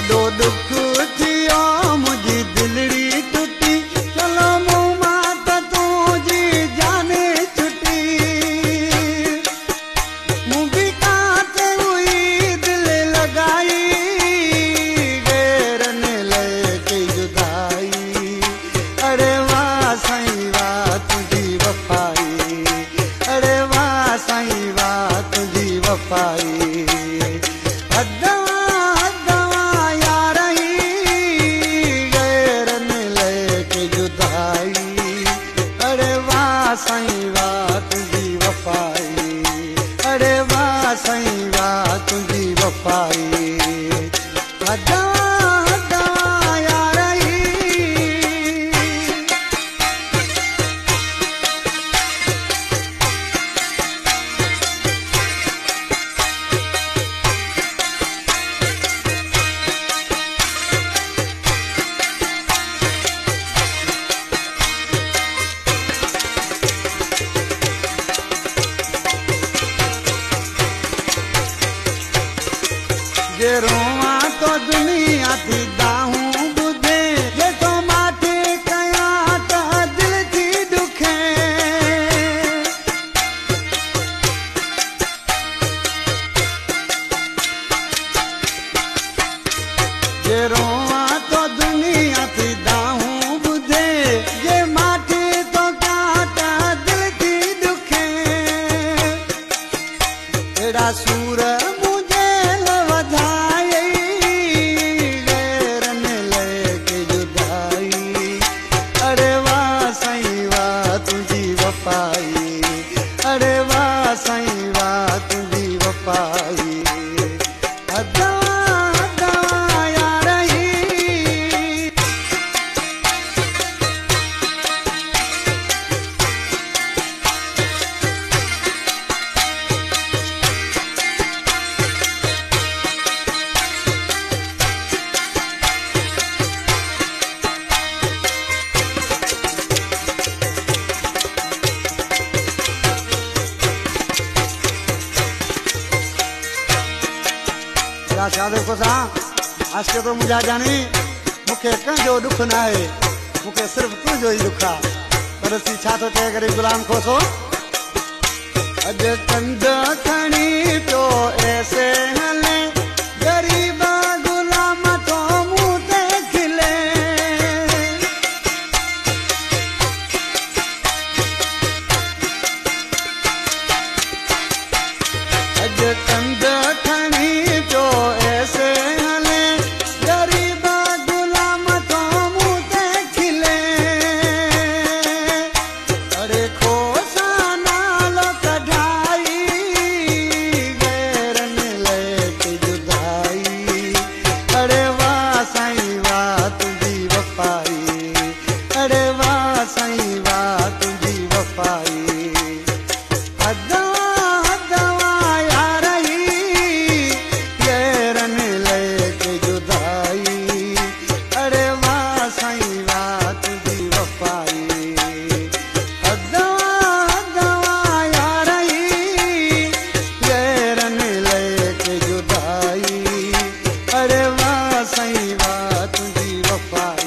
वॾो दुख थियो मुंहिंजी दिलड़ी टुटी चलो मूं मां त तुंहिंजी जाने छुटी मूं बि काथे हुई दिल लॻाई गैरनि लेके जुदाई अरे वाह साईं वाह तुंहिंजी वफ़ाई अरे वाह साईं वाह तुंहिंजी वफ़ाई साईं वाह तुंहिंजी वफ़ाई अरे वाह साईं वाह तुंहिंजी वफ़ाई जे रोवां तो दुनिया थी दाहूं ॿुधे जे तो माथे कयां त दिल थी दुखे जे रोवां तो दुनिया थी दाहूं ॿुधे जे माथे तो कयां त दिल थी दुखे अहिड़ा सूर अरे वाह साईं वाह तुंहिंजी वफ़ाई शादी खुदा आज के तो मुझा जानी मुखे कंहिंजो दुख न आहे मुखे सिर्फ तुंहिंजो ई दुख आहे पर सी छा थो चए करे गुलाम खोसो अॼु कंद खणी पियो ऐसे हले ग़रीब गुलाम तो मूं ते खिले अॼु कंद खणी पियो ऐसे हले ग़रीब गुलाम तो मूं ते खिले अरे खोसा नालो कढाई गैरनि लेके जुदाई अरे वाह साईं वाह तुंहिंजी वफ़ाई अरे वाह साईं वाह तुंहिंजी वफ़ाई अरे वाह साईं वाह तुंहिंजी वफ़ाई